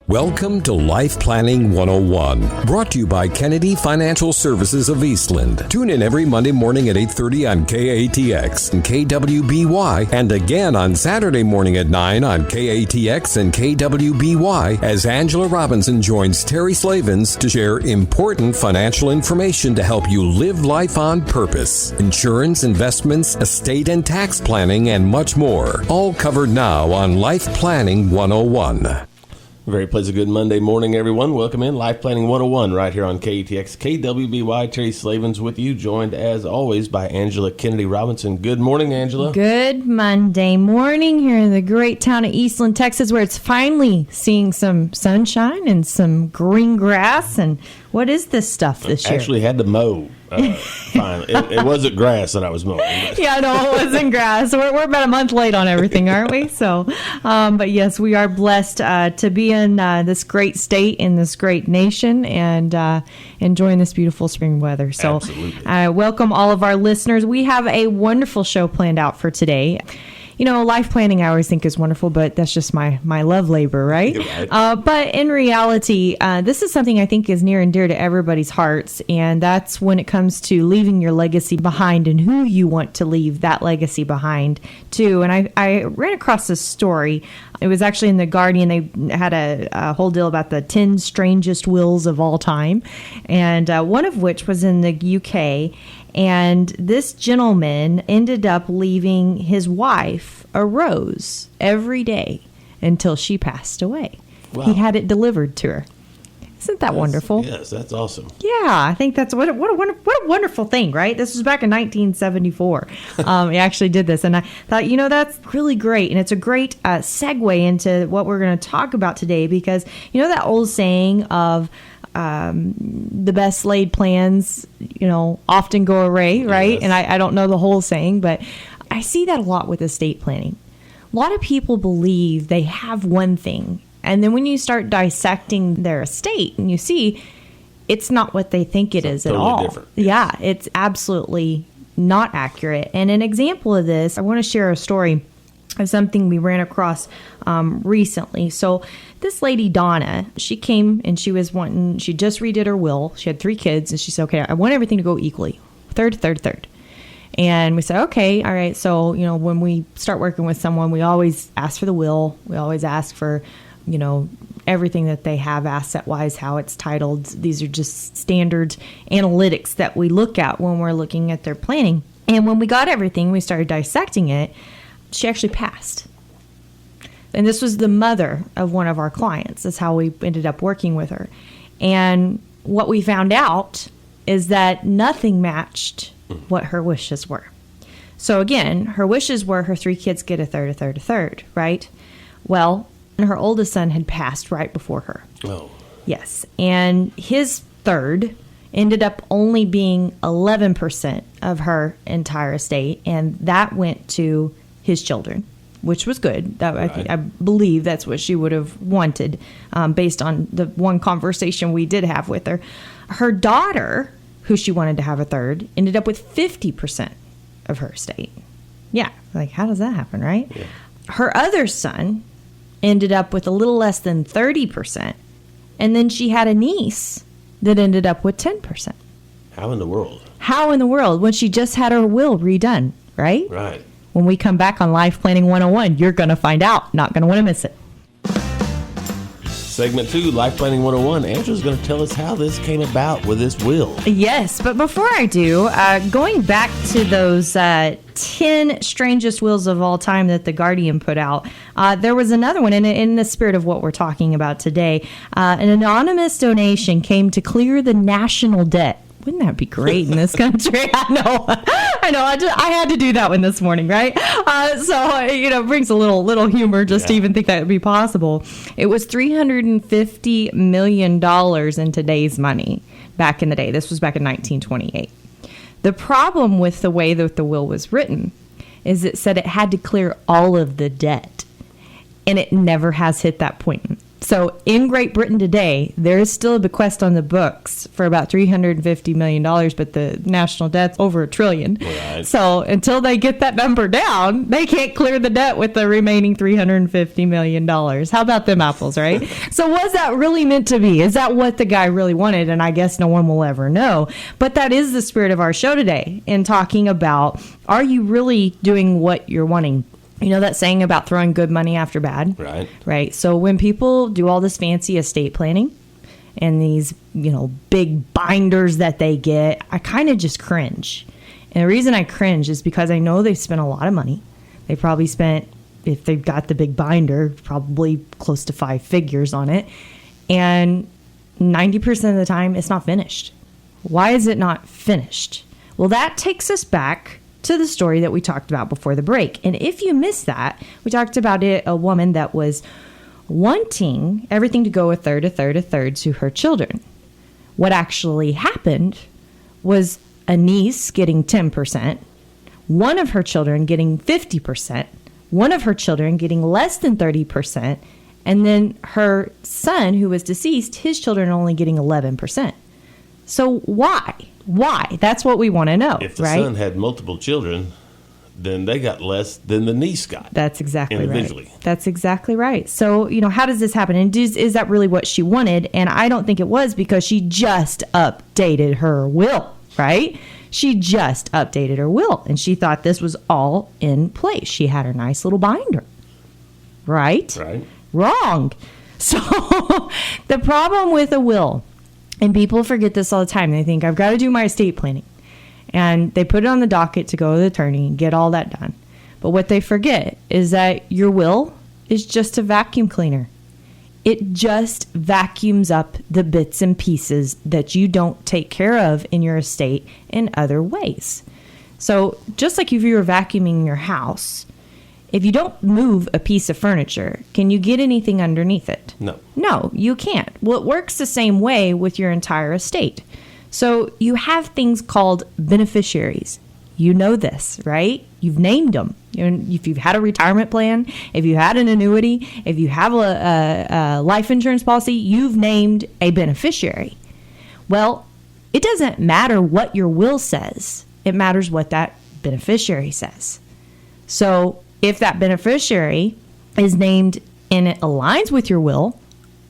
Welcome to Life Planning 101, brought to you by Kennedy Financial Services of Eastland. Tune in every Monday morning at 8:30 on KATX and KWBY, and again on Saturday morning at 9 on KATX and KWBY as Angela Robinson joins Terry Slavens to share important financial information to help you live life on purpose. Insurance, investments, estate and tax planning, and much more. All covered now on Life Planning 101. Very pleasant good Monday morning, everyone. Welcome in Life Planning 101 right here on KATX, KWBY. Terry Slavens with you, joined as always by Angela Kennedy Robinson. Good morning, Angela. Good Monday morning here in the great town of Eastland, Texas, where it's finally seeing some sunshine and some green grass. And what is this stuff this year? Actually had to mow. Finally. It wasn't grass that I was mowing. But. Yeah, no, it wasn't grass. We're about a month late on everything, aren't we? So, but yes, we are blessed to be in this great state, in this great nation, and enjoying this beautiful spring weather. So, welcome all of our listeners. We have a wonderful show planned out for today. You know, life planning I always think is wonderful, but that's just my love labor, right? But in reality, this is something I think is near and dear to everybody's hearts, and that's when it comes to leaving your legacy behind and who you want to leave that legacy behind to. And I ran across this story. It was actually in The Guardian. They had a whole deal about the 10 strangest wills of all time, and one of which was in the UK. And this gentleman ended up leaving his wife a rose every day until she passed away. Wow. He had it delivered to her. Isn't that wonderful? Yes, that's awesome. Yeah, I think that's what a wonderful thing, right? This was back in 1974. He actually did this, and I thought, you know, that's really great, and it's a great segue into what we're going to talk about today, because you know that old saying of the best laid plans, you know, often go awry, right? Yes. And I don't know the whole saying, but I see that a lot with estate planning. A lot of people believe they have one thing, and then when you start dissecting their estate and you see it's not what they think it is totally at all. Different. Yeah, it's absolutely not accurate. And an example of this, I want to share a story of something we ran across recently. So this lady, Donna, she came and she just redid her will. She had 3 kids, and she said, okay, I want everything to go equally. Third. And we said, okay, all right. So, you know, when we start working with someone, we always ask for the will. We always ask for, you know, everything that they have asset-wise, how it's titled. These are just standard analytics that we look at when we're looking at their planning. And when we got everything, we started dissecting it. She actually passed. And this was the mother of one of our clients. That's how we ended up working with her. And what we found out is that nothing matched what her wishes were. So again, her wishes were her 3 kids get a third, right? Well, her oldest son had passed right before her. Oh. Yes. And his third ended up only being 11% of her entire estate. And that went to his children, which was good. I believe that's what she would have wanted based on the one conversation we did have with her. Her daughter, who she wanted to have a third, ended up with 50% of her estate. Yeah, like how does that happen, right? Yeah. Her other son ended up with a little less than 30%. And then she had a niece that ended up with 10%. How in the world? How in the world? When she just had her will redone, right? Right. When we come back on Life Planning 101, you're going to find out. Not going to want to miss it. Segment 2, Life Planning 101. Angela's going to tell us how this came about with this will. Yes, but before I do, going back to those 10 strangest wills of all time that The Guardian put out, there was another one, in the spirit of what we're talking about today. An anonymous donation came to clear the national debt. Wouldn't that be great in this country? I know. I had to do that one this morning, right? So, you know, it brings a little humor just to even think that would be possible. It was $350 million in today's money back in the day. This was back in 1928. The problem with the way that the will was written is it said it had to clear all of the debt. And it never has hit that point So in Great Britain today, there is still a bequest on the books for about $350 million, but the national debt's over $1 trillion. Right. So until they get that number down, they can't clear the debt with the remaining $350 million. How about them apples, right? So was that really meant to be? Is that what the guy really wanted? And I guess no one will ever know. But that is the spirit of our show today, in talking about, are you really doing what you're wanting? You know that saying about throwing good money after bad? Right. Right. So when people do all this fancy estate planning and these, big binders that they get, I kind of just cringe. And the reason I cringe is because I know they've spent a lot of money. They probably spent, if they've got the big binder, probably close to 5 figures on it. And 90% of the time, it's not finished. Why is it not finished? Well, that takes us back to the story that we talked about before the break. And if you missed that, we talked about a woman that was wanting everything to go a third to her children. What actually happened was a niece getting 10%, one of her children getting 50%, one of her children getting less than 30%, and then her son, who was deceased, his children only getting 11%. So why? Why? That's what we want to know, If the right? son had multiple children, then they got less than the niece got. That's exactly individually. right. That's exactly right. So, how does this happen? And is that really what she wanted? And I don't think it was, because she just updated her will, right? She just updated her will, and she thought this was all in place. She had her nice little binder, right? Right. Wrong. So the problem with a will, and people forget this all the time. They think, I've got to do my estate planning. And they put it on the docket to go to the attorney and get all that done. But what they forget is that your will is just a vacuum cleaner. It just vacuums up the bits and pieces that you don't take care of in your estate in other ways. So just like if you were vacuuming your house, if you don't move a piece of furniture, can you get anything underneath it? No. No, you can't. Well, it works the same way with your entire estate. So you have things called beneficiaries. You know this, right? You've named them. If you've had a retirement plan, if you had an annuity, if you have a life insurance policy, you've named a beneficiary. Well, it doesn't matter what your will says. It matters what that beneficiary says. So if that beneficiary is named and it aligns with your will,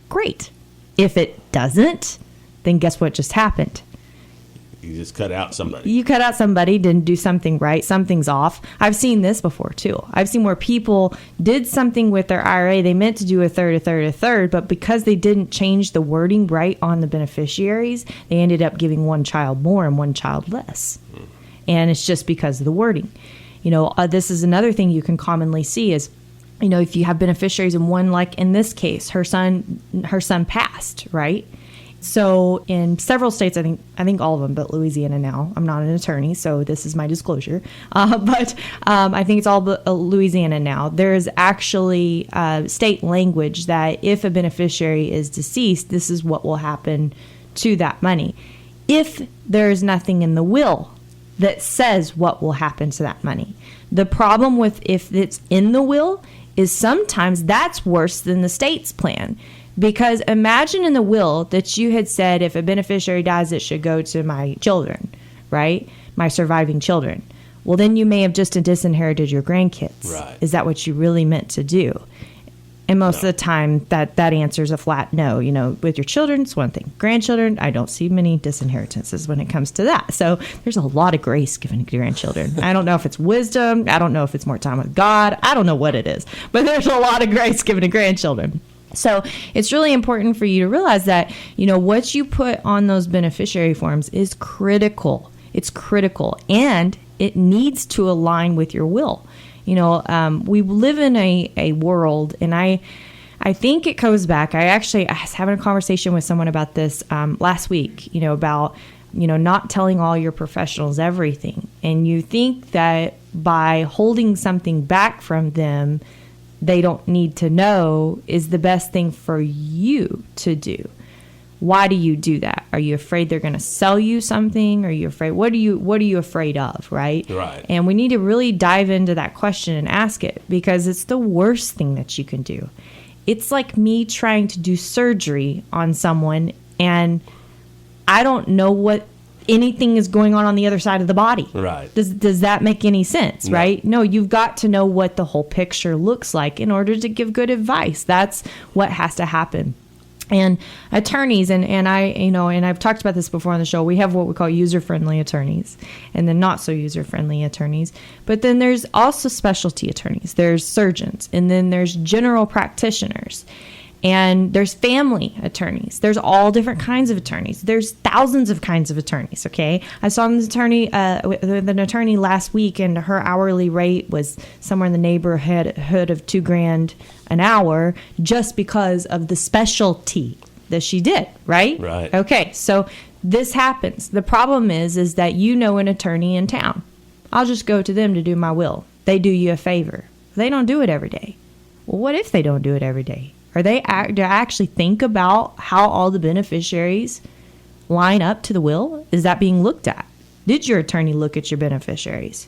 great. If it doesn't, then guess what just happened? You just cut out somebody. You cut out somebody, didn't do something right, something's off. I've seen this before too. I've seen where people did something with their IRA. They meant to do a third, but because they didn't change the wording right on the beneficiaries, they ended up giving one child more and one child less. And it's just because of the wording. This is another thing you can commonly see is, if you have beneficiaries and one, like in this case, her son passed, right? So in several states, I think all of them, but Louisiana now. I'm not an attorney, so this is my disclosure. But I think it's all Louisiana now. There's actually state language that if a beneficiary is deceased, this is what will happen to that money. If there is nothing in the will that says what will happen to that money. The problem with if it's in the will is sometimes that's worse than the state's plan. Because imagine in the will that you had said if a beneficiary dies, it should go to my children, right? My surviving children. Well, then you may have just disinherited your grandkids. Right. Is that what you really meant to do? And most of the time, that answer is a flat no. With your children, it's one thing. Grandchildren, I don't see many disinheritances when it comes to that. So there's a lot of grace given to grandchildren. I don't know if it's wisdom. I don't know if it's more time with God. I don't know what it is. But there's a lot of grace given to grandchildren. So it's really important for you to realize that, what you put on those beneficiary forms is critical. It's critical. And it needs to align with your will. We live in a world, and I think it goes back. I was having a conversation with someone about this last week, about, not telling all your professionals everything. And you think that by holding something back from them, they don't need to know is the best thing for you to do. Why do you do that? Are you afraid they're going to sell you something? Are you afraid? What are you afraid of, right? Right. And we need to really dive into that question and ask it, because it's the worst thing that you can do. It's like me trying to do surgery on someone and I don't know what anything is going on the other side of the body. Right. Does that make any sense, No. right? No, you've got to know what the whole picture looks like in order to give good advice. That's what has to happen. And attorneys, and I've talked about this before on the show, we have what we call user-friendly attorneys and then not so user-friendly attorneys. But then there's also specialty attorneys. There's surgeons, and then there's general practitioners. And there's family attorneys. There's all different kinds of attorneys. There's thousands of kinds of attorneys, okay? I saw an attorney with an attorney last week, and her hourly rate was somewhere in the neighborhood of $2,000 an hour just because of the specialty that she did, right? Right. Okay, so this happens. The problem is that you know an attorney in town. I'll just go to them to do my will. They do you a favor. They don't do it every day. Well, what if they don't do it every day? Do they actually think about how all the beneficiaries line up to the will? Is that being looked at? Did your attorney look at your beneficiaries?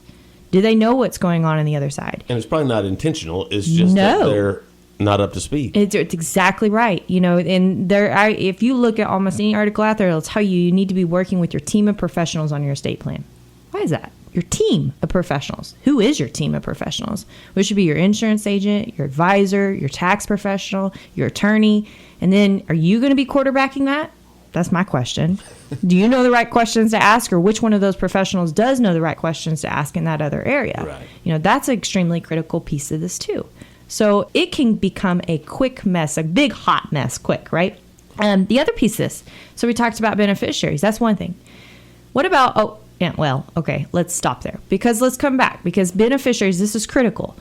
Do they know what's going on the other side? And it's probably not intentional. It's just that they're not up to speed. It's exactly right. And if you look at almost any article out there, it'll tell you need to be working with your team of professionals on your estate plan. Why is that? Your team of professionals. Who is your team of professionals? Which should be your insurance agent, your advisor, your tax professional, your attorney. And then are you going to be quarterbacking that? That's my question. Do you know the right questions to ask, or which one of those professionals does know the right questions to ask in that other area? Right. That's an extremely critical piece of this too. So it can become a quick mess, a big hot mess quick, right? The other piece of this, so we talked about beneficiaries. That's one thing. What about, okay, let's stop there because let's come back because beneficiaries, this is critical.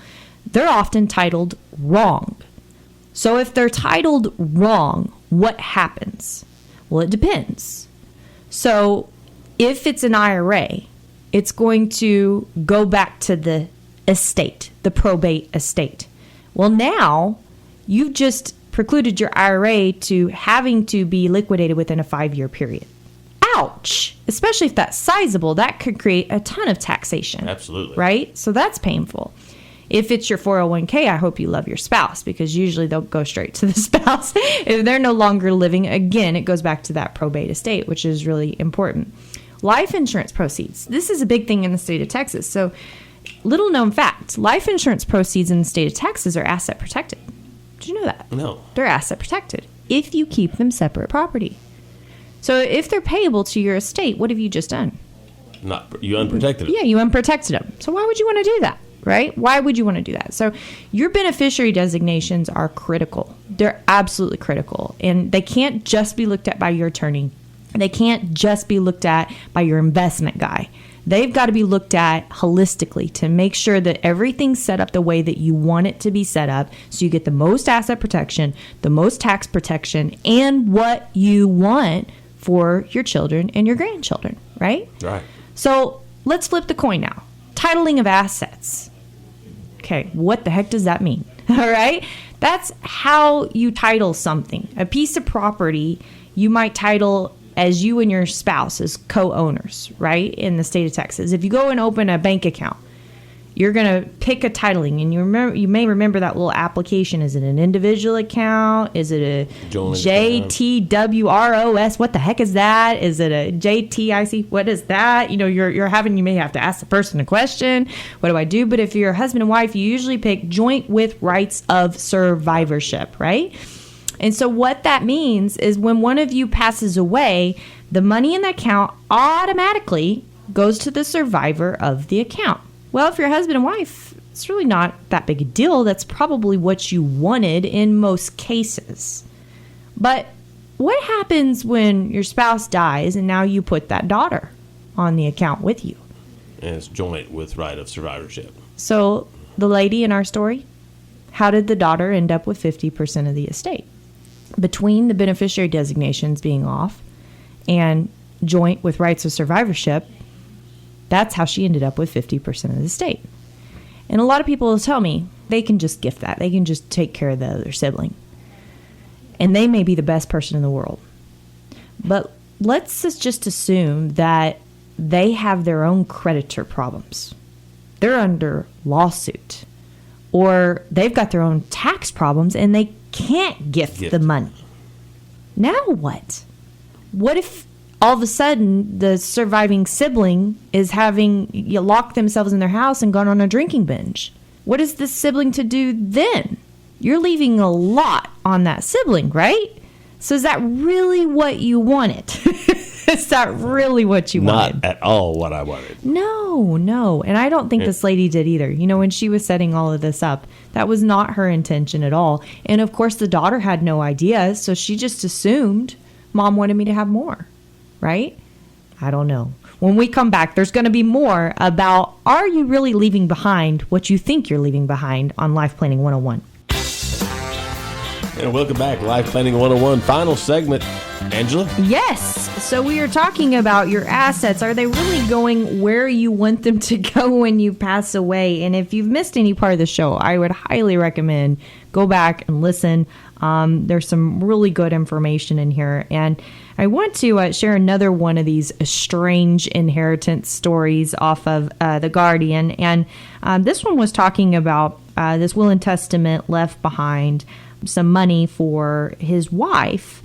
They're often titled wrong. So if they're titled wrong, what happens? Well, it depends. So if it's an IRA, it's going to go back to the estate, the probate estate. Well, now you've just precluded your IRA to having to be liquidated within a 5-year period. Ouch! Especially if that's sizable, that could create a ton of taxation. Absolutely. Right? So that's painful. If it's your 401k, I hope you love your spouse because usually they'll go straight to the spouse. If they're no longer living, again, it goes back to that probate estate, which is really important. Life insurance proceeds. This is a big thing in the state of Texas. So, little known fact, life insurance proceeds in the state of Texas are asset protected. Did you know that? No. They're asset protected if you keep them separate property. So if they're payable to your estate, what have you just done? You unprotected them. Yeah, you unprotected them. So why would you want to do that, right? Why would you want to do that? So your beneficiary designations are critical. They're absolutely critical. And they can't just be looked at by your attorney. They can't just be looked at by your investment guy. They've got to be looked at holistically to make sure that everything's set up the way that you want it to be set up so you get the most asset protection, the most tax protection, and what you want for your children and your grandchildren, right? Right. So let's flip the coin now. Titling of assets. Okay, what the heck does that mean? All right? That's how you title something. A piece of property you might title as you and your spouse as co-owners, right? In the state of Texas. If you go and open a bank account, you're going to pick a titling, and you may remember that little application. Is it an individual account? Is it a JTWROS? What the heck is that? Is it a JTIC? What is that? You may have to ask the person a question. What do I do? But if you're a husband and wife, you usually pick joint with rights of survivorship, right? And so what that means is when one of you passes away, the money in the account automatically goes to the survivor of the account. Well, if you're husband and wife, it's really not that big a deal. That's probably what you wanted in most cases. But what happens when your spouse dies and now you put that daughter on the account with you? And it's joint with right of survivorship. So the lady in our story, how did the daughter end up with 50% of the estate? Between the beneficiary designations being off and joint with rights of survivorship, that's how she ended up with 50% of the estate. And a lot of people will tell me they can just gift that. They can just take care of the other sibling. And they may be the best person in the world. But let's just assume that they have their own creditor problems. They're under lawsuit. Or they've got their own tax problems and they can't gift the money. Now what? What if all of a sudden the surviving sibling is having locked themselves in their house and gone on a drinking binge? What is this sibling to do then? You're leaving a lot on that sibling, right? So is that really what you wanted? Is that really what you wanted? Not at all what I wanted. No. And I don't think this lady did either. When she was setting all of this up, that was not her intention at all. And of course, the daughter had no idea. So she just assumed mom wanted me to have more, right? I don't know. When we come back, there's going to be more about, are you really leaving behind what you think you're leaving behind on Life Planning 101? And welcome back, Life Planning 101, final segment. Angela? Yes. So we are talking about your assets. Are they really going where you want them to go when you pass away? And if you've missed any part of the show, I would highly recommend go back and listen. There's some really good information in here. And I want to share another one of these strange inheritance stories off of The Guardian. And this one was talking about this will and testament left behind some money for his wife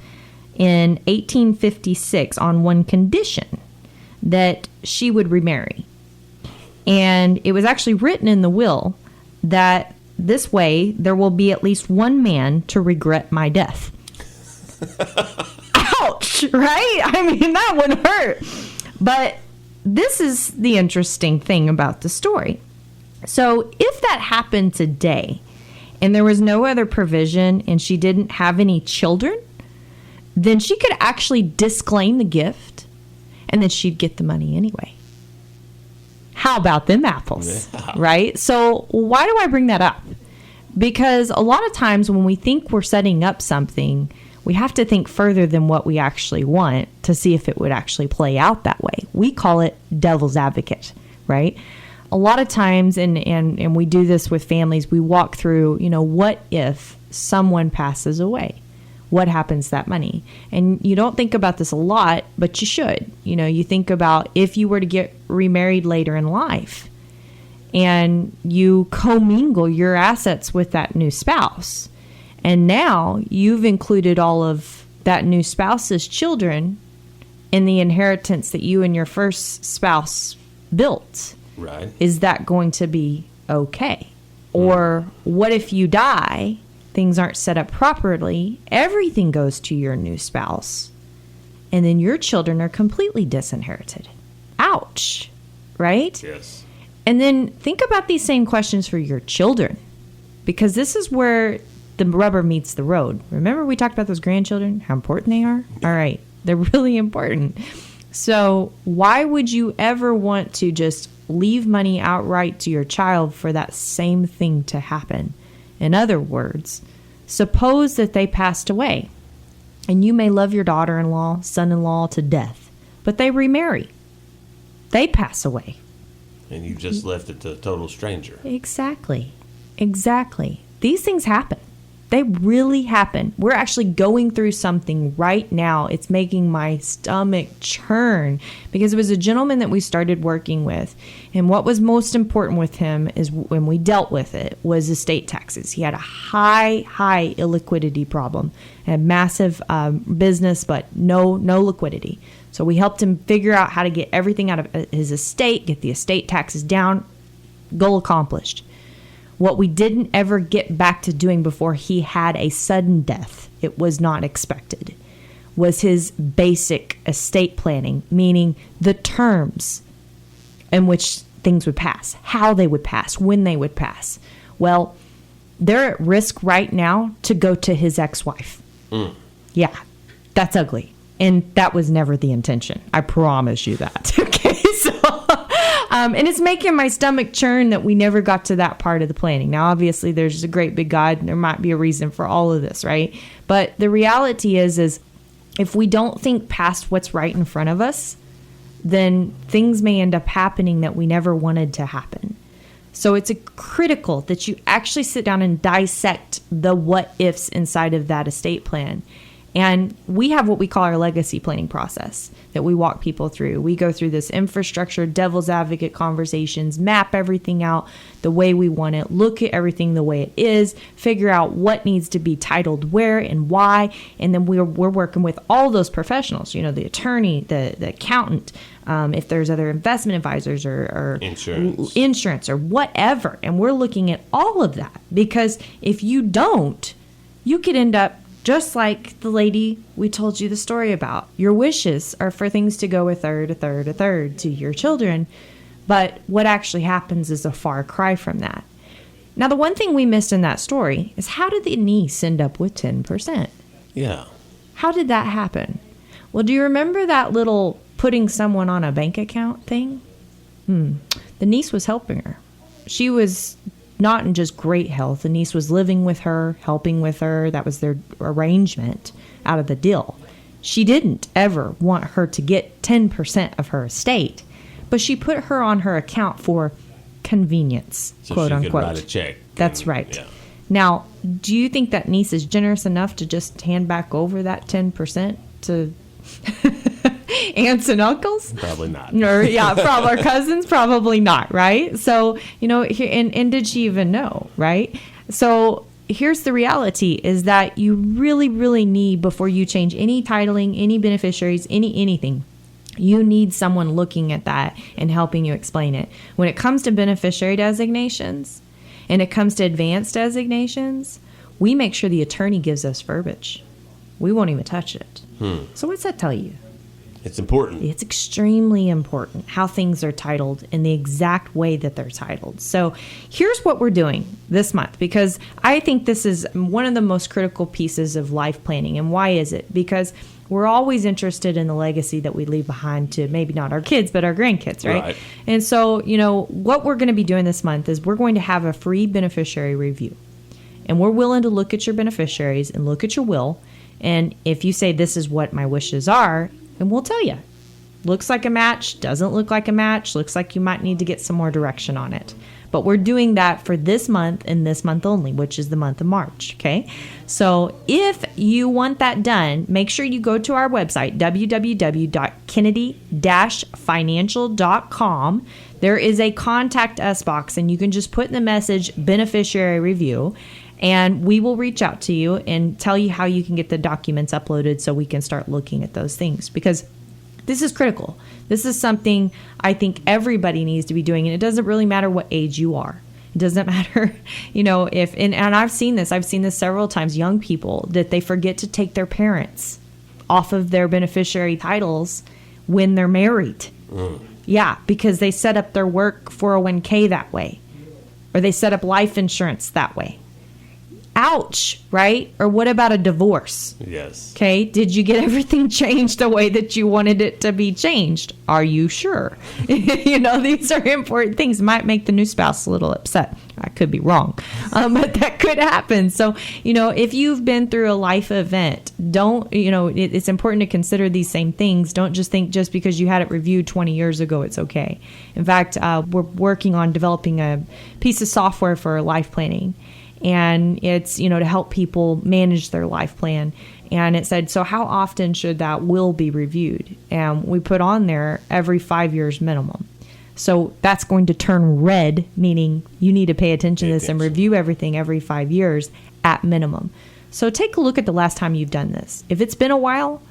in 1856 on one condition, that she would remarry. And it was actually written in the will that this way there will be at least one man to regret my death. Ouch, right? I mean, that would hurt. But this is the interesting thing about the story. So if that happened today and there was no other provision and she didn't have any children, then she could actually disclaim the gift and then she'd get the money anyway. How about them apples, right? So why do I bring that up? Because a lot of times when we think we're setting up something, we have to think further than what we actually want to see if it would actually play out that way. We call it devil's advocate, right? A lot of times, and we do this with families, we walk through, what if someone passes away? What happens to that money? And you don't think about this a lot, but you should. You think about if you were to get remarried later in life and you commingle your assets with that new spouse. And now you've included all of that new spouse's children in the inheritance that you and your first spouse built. Right. Is that going to be okay? Or what if you die, things aren't set up properly, everything goes to your new spouse, and then your children are completely disinherited? Ouch, right? Yes. And then think about these same questions for your children, because this is where the rubber meets the road. Remember we talked about those grandchildren, how important they are? All right, they're really important. So why would you ever want to just leave money outright to your child for that same thing to happen? In other words, suppose that they passed away, and you may love your daughter-in-law, son-in-law to death, but they remarry. They pass away. And you just left it to a total stranger. Exactly. These things happen. They really happen. We're actually going through something right now. It's making my stomach churn because it was a gentleman that we started working with. And what was most important with him is when we dealt with it was estate taxes. He had a high illiquidity problem, had massive business, but no liquidity. So we helped him figure out how to get everything out of his estate, get the estate taxes down. Goal accomplished. What we didn't ever get back to doing before he had a sudden death, it was not expected, was his basic estate planning, meaning the terms in which things would pass, how they would pass, when they would pass. Well, they're at risk right now to go to his ex-wife. Yeah, that's ugly. And that was never the intention. I promise you that. Okay, so... and it's making my stomach churn that we never got to that part of the planning. Now, obviously, there's a great big God, and there might be a reason for all of this, right? But the reality is if we don't think past what's right in front of us, then things may end up happening that we never wanted to happen. So it's critical that you actually sit down and dissect the what ifs inside of that estate plan And we have what we call our legacy planning process that we walk people through. We go through this infrastructure, devil's advocate conversations, map everything out the way we want it, look at everything the way it is, figure out what needs to be titled where and why. And then we're working with all those professionals, the attorney, the accountant, if there's other investment advisors or insurance or whatever. And we're looking at all of that, because if you don't, you could end up just like the lady we told you the story about. Your wishes are for things to go a third to your children. But what actually happens is a far cry from that. Now, the one thing we missed in that story is, how did the niece end up with 10%? Yeah. How did that happen? Well, do you remember that little putting someone on a bank account thing? The niece was helping her. She was not in just great health. The niece was living with her, helping with her. That was their arrangement out of the deal. She didn't ever want her to get 10% of her estate, but she put her on her account for convenience, So quote she unquote. could write a check. That's right. Yeah. Now, do you think that niece is generous enough to just hand back over that 10% to aunts and uncles? Probably not. Or, from our cousins? Probably not, right? So, and did she even know, right? So here's the reality, is that you really, really need, before you change any titling, any beneficiaries, anything, you need someone looking at that and helping you explain it. When it comes to beneficiary designations and it comes to advanced designations, we make sure the attorney gives us verbiage. We won't even touch it. So what's that tell you? It's important. It's extremely important how things are titled in the exact way that they're titled. So here's what we're doing this month, because I think this is one of the most critical pieces of life planning. And why is it? Because we're always interested in the legacy that we leave behind to maybe not our kids, but our grandkids, right? And so, what we're going to be doing this month is we're going to have a free beneficiary review. And we're willing to look at your beneficiaries and look at your will. And if you say, this is what my wishes are, and we'll tell you. Looks like a match, doesn't look like a match, looks like you might need to get some more direction on it. But we're doing that for this month and this month only, which is the month of March, okay? So if you want that done, make sure you go to our website, www.kennedy-financial.com. There is a contact us box, and you can just put in the message beneficiary review, and we will reach out to you and tell you how you can get the documents uploaded so we can start looking at those things, because this is critical. This is something I think everybody needs to be doing, and it doesn't really matter what age you are. It doesn't matter, if, and I've seen this several times, young people, that they forget to take their parents off of their beneficiary titles when they're married. Yeah, because they set up their work 401k that way, or they set up life insurance that way. Ouch, right? Or what about a divorce? Yes. Okay, did you get everything changed the way that you wanted it to be changed? Are you sure? These are important things. Might make the new spouse a little upset. I could be wrong, but that could happen. So, if you've been through a life event, don't, it's important to consider these same things. Don't just think just because you had it reviewed 20 years ago, it's okay. In fact, we're working on developing a piece of software for life planning. And it's, to help people manage their life plan. And it said, so how often should that will be reviewed? And we put on there every 5 years minimum. So that's going to turn red, meaning you need to pay attention to this and review everything every 5 years at minimum. So take a look at the last time you've done this. If it's been a while,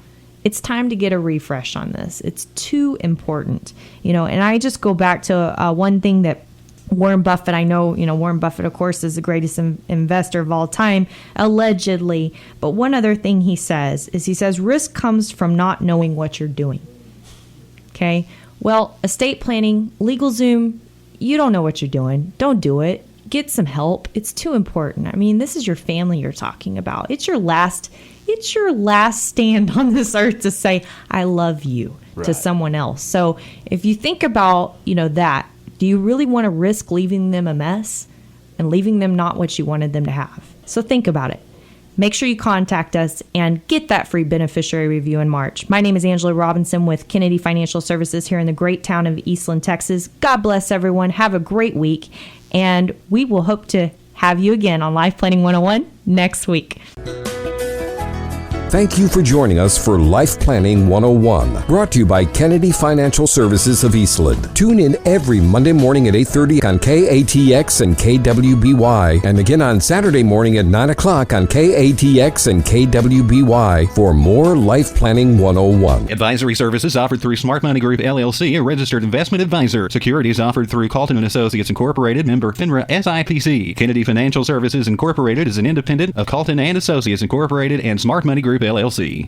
it's time to get a refresh on this. It's too important. And I just go back to one thing that Warren Buffett, I know, Warren Buffett, of course, is the greatest investor of all time, allegedly. But one other thing he says is risk comes from not knowing what you're doing. Okay. Well, estate planning, LegalZoom, you don't know what you're doing. Don't do it. Get some help. It's too important. I mean, this is your family you're talking about. It's your last stand on this earth to say, I love you to someone else. So if you think about, that, do you really want to risk leaving them a mess and leaving them not what you wanted them to have? So think about it. Make sure you contact us and get that free beneficiary review in March. My name is Angela Robinson with Kennedy Financial Services here in the great town of Eastland, Texas. God bless everyone. Have a great week. And we will hope to have you again on Life Planning 101 next week. Thank you for joining us for Life Planning 101, brought to you by Kennedy Financial Services of Eastland. Tune in every Monday morning at 8:30 on KATX and KWBY, and again on Saturday morning at 9 o'clock on KATX and KWBY for more Life Planning 101. Advisory services offered through Smart Money Group, LLC, a registered investment advisor. Securities offered through Calton & Associates Incorporated, member FINRA SIPC. Kennedy Financial Services Incorporated is an independent of Calton & Associates Incorporated and Smart Money Group, LLC.